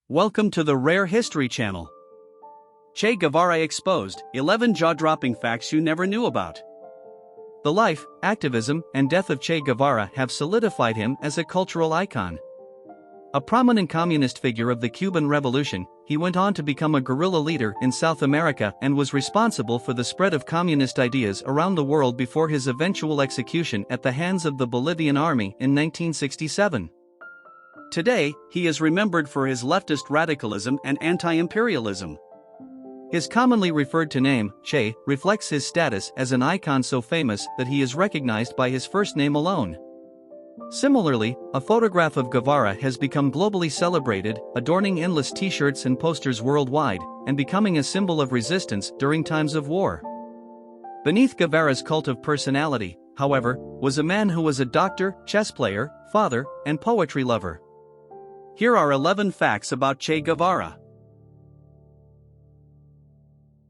Welcome to the Rare History Channel. Che Guevara exposed 11 jaw-dropping facts you never knew about. The life, activism, and death of Che Guevara have solidified him as a cultural icon. A prominent communist figure of the Cuban Revolution, he went on to become a guerrilla leader in South America and was responsible for the spread of communist ideas around the world before his eventual execution at the hands of the Bolivian army in 1967. Today, he is remembered for his leftist radicalism and anti-imperialism. His commonly referred to name, Che, reflects his status as an icon so famous that he is recognized by his first name alone. Similarly, a photograph of Guevara has become globally celebrated, adorning endless t-shirts and posters worldwide, and becoming a symbol of resistance during times of war. Beneath Guevara's cult of personality, however, was a man who was a doctor, chess player, father, and poetry lover. Here are 11 facts about Che Guevara.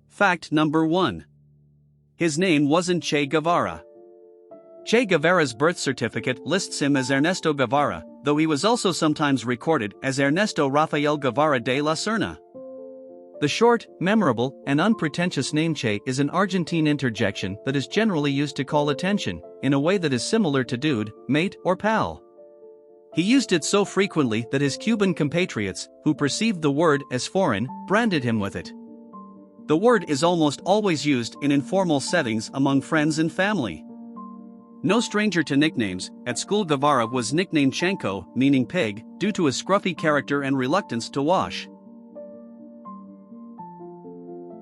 Fact number 1. His name wasn't Che Guevara. Che Guevara's birth certificate lists him as Ernesto Guevara, though he was also sometimes recorded as Ernesto Rafael Guevara de la Serna. The short, memorable, and unpretentious name Che is an Argentine interjection that is generally used to call attention, in a way that is similar to dude, mate, or pal. He used it so frequently that his Cuban compatriots, who perceived the word as foreign, branded him with it. The word is almost always used in informal settings among friends and family. No stranger to nicknames, at school Guevara was nicknamed Chanko, meaning pig, due to his scruffy character and reluctance to wash.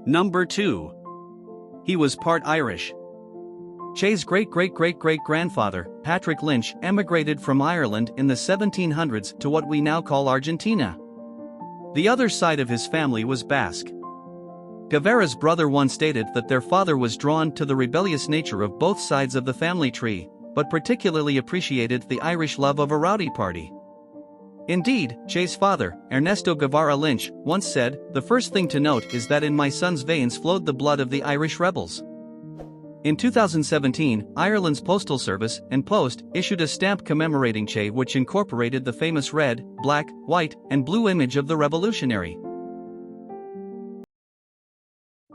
Number 2. He was part Irish. Che's great-great-great-great-grandfather, Patrick Lynch, emigrated from Ireland in the 1700s to what we now call Argentina. The other side of his family was Basque. Guevara's brother once stated that their father was drawn to the rebellious nature of both sides of the family tree, but particularly appreciated the Irish love of a rowdy party. Indeed, Che's father, Ernesto Guevara Lynch, once said, "The first thing to note is that in my son's veins flowed the blood of the Irish rebels." In 2017, Ireland's Postal Service and Post issued a stamp commemorating Che which incorporated the famous red, black, white, and blue image of the revolutionary.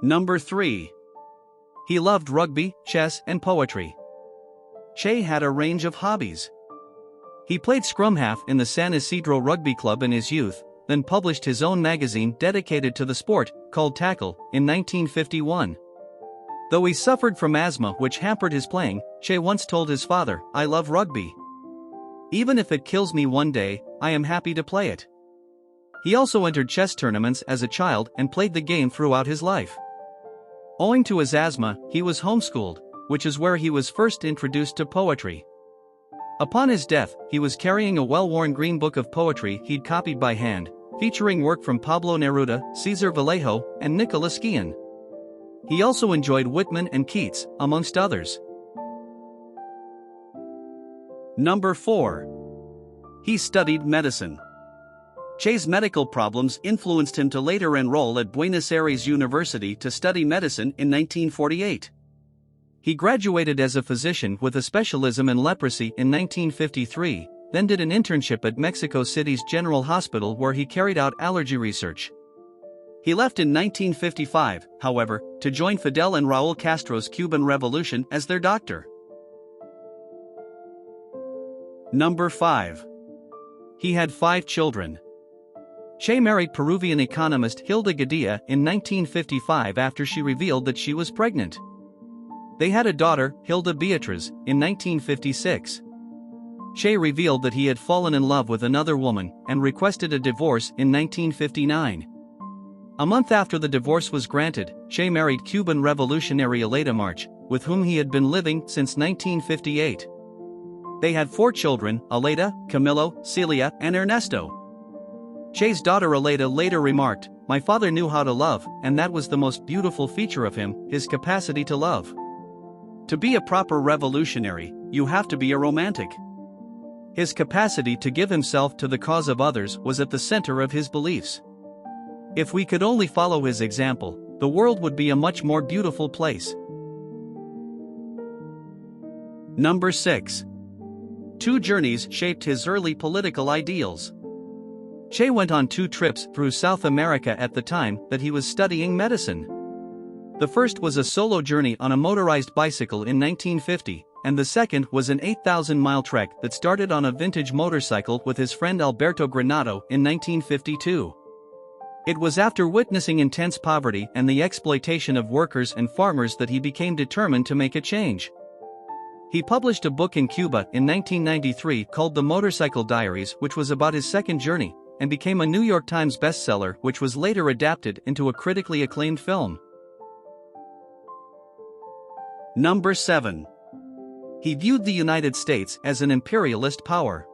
Number 3. He loved rugby, chess, and poetry. Che had a range of hobbies. He played scrum half in the San Isidro Rugby Club in his youth, then published his own magazine dedicated to the sport, called Tackle, in 1951. Though he suffered from asthma which hampered his playing, Che once told his father, "I love rugby. Even if it kills me one day, I am happy to play it." He also entered chess tournaments as a child and played the game throughout his life. Owing to his asthma, he was homeschooled, which is where he was first introduced to poetry. Upon his death, he was carrying a well-worn green book of poetry he'd copied by hand, featuring work from Pablo Neruda, Cesar Vallejo, and Nicholas Guillen. He also enjoyed Whitman and Keats, amongst others. Number 4. He studied medicine. Che's medical problems influenced him to later enroll at Buenos Aires University to study medicine in 1948. He graduated as a physician with a specialism in leprosy in 1953, then did an internship at Mexico City's General Hospital where he carried out allergy research. He left in 1955, however, to join Fidel and Raúl Castro's Cuban Revolution as their doctor. Number 5. He had 5 children. Che married Peruvian economist Hilda Guerrilla in 1955 after she revealed that she was pregnant. They had a daughter, Hilda Beatriz, in 1956. Che revealed that he had fallen in love with another woman and requested a divorce in 1959. A month after the divorce was granted, Che married Cuban revolutionary Aleida March, with whom he had been living since 1958. They had 4 children, Aleida, Camilo, Celia, and Ernesto. Che's daughter Aleida later remarked, "My father knew how to love, and that was the most beautiful feature of him, his capacity to love." To be a proper revolutionary, you have to be a romantic. His capacity to give himself to the cause of others was at the center of his beliefs. If we could only follow his example, the world would be a much more beautiful place. Number 6. 2 journeys shaped his early political ideals. Che went on 2 trips through South America at the time that he was studying medicine. The first was a solo journey on a motorized bicycle in 1950, and the second was an 8,000-mile trek that started on a vintage motorcycle with his friend Alberto Granado in 1952. It was after witnessing intense poverty and the exploitation of workers and farmers that he became determined to make a change. He published a book in Cuba in 1993 called The Motorcycle Diaries, which was about his second journey, and became a New York Times bestseller, which was later adapted into a critically acclaimed film. Number 7. He viewed the United States as an imperialist power.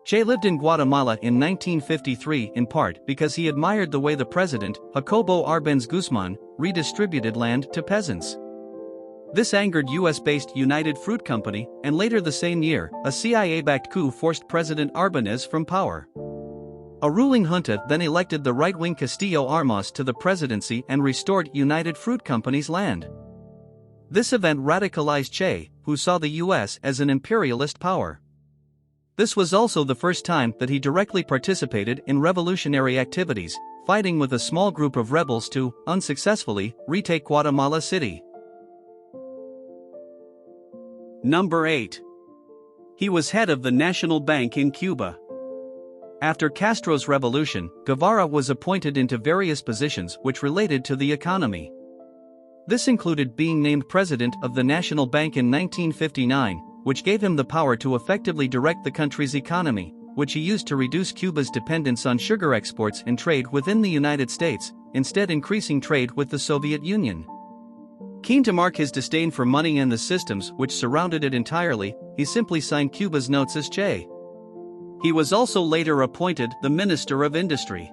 Che lived in Guatemala in 1953 in part because he admired the way the president, Jacobo Arbenz Guzman, redistributed land to peasants. This angered US-based United Fruit Company, and later the same year, a CIA-backed coup forced President Arbenez from power. A ruling junta then elected the right-wing Castillo Armas to the presidency and restored United Fruit Company's land. This event radicalized Che, who saw the US as an imperialist power. This was also the first time that he directly participated in revolutionary activities, fighting with a small group of rebels to, unsuccessfully, retake Guatemala City. Number 8. He was head of the National Bank in Cuba. After Castro's revolution, Guevara was appointed into various positions which related to the economy. This included being named president of the National Bank in 1959, which gave him the power to effectively direct the country's economy, which he used to reduce Cuba's dependence on sugar exports and trade within the United States, instead increasing trade with the Soviet Union. Keen to mark his disdain for money and the systems which surrounded it entirely, he simply signed Cuba's notes as Che. He was also later appointed the Minister of Industry.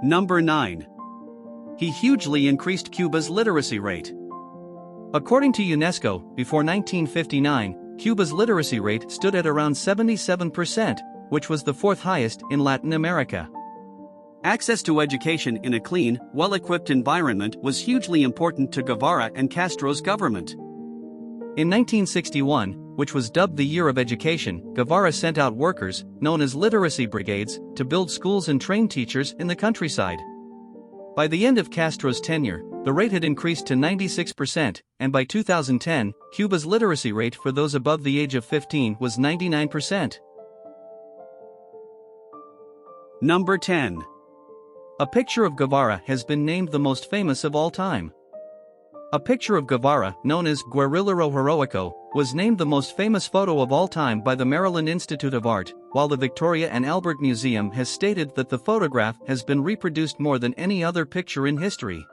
Number 9. He hugely increased Cuba's literacy rate. According to UNESCO, before 1959, Cuba's literacy rate stood at around 77%, which was the 4th highest in Latin America. Access to education in a clean, well-equipped environment was hugely important to Guevara and Castro's government. In 1961, which was dubbed the Year of Education, Guevara sent out workers, known as literacy brigades, to build schools and train teachers in the countryside. By the end of Castro's tenure, the rate had increased to 96%, and by 2010, Cuba's literacy rate for those above the age of 15 was 99%. Number 10. A picture of Guevara has been named the most famous of all time. A picture of Guevara, known as Guerrilla Heroico, was named the most famous photo of all time by the Maryland Institute of Art, while the Victoria and Albert Museum has stated that the photograph has been reproduced more than any other picture in history.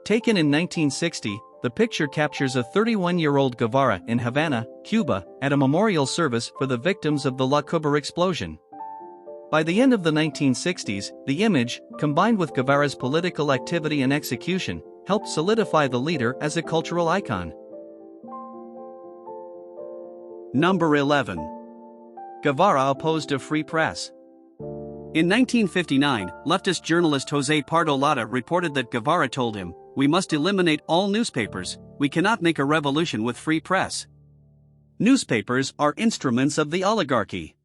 Taken in 1960, the picture captures a 31-year-old Guevara in Havana, Cuba, at a memorial service for the victims of the La Cuba explosion. By the end of the 1960s, the image, combined with Guevara's political activity and execution, helped solidify the leader as a cultural icon. Number 11. Guevara opposed a free press. In 1959, leftist journalist José Pardo Lara reported that Guevara told him, "We must eliminate all newspapers, we cannot make a revolution with free press. Newspapers are instruments of the oligarchy."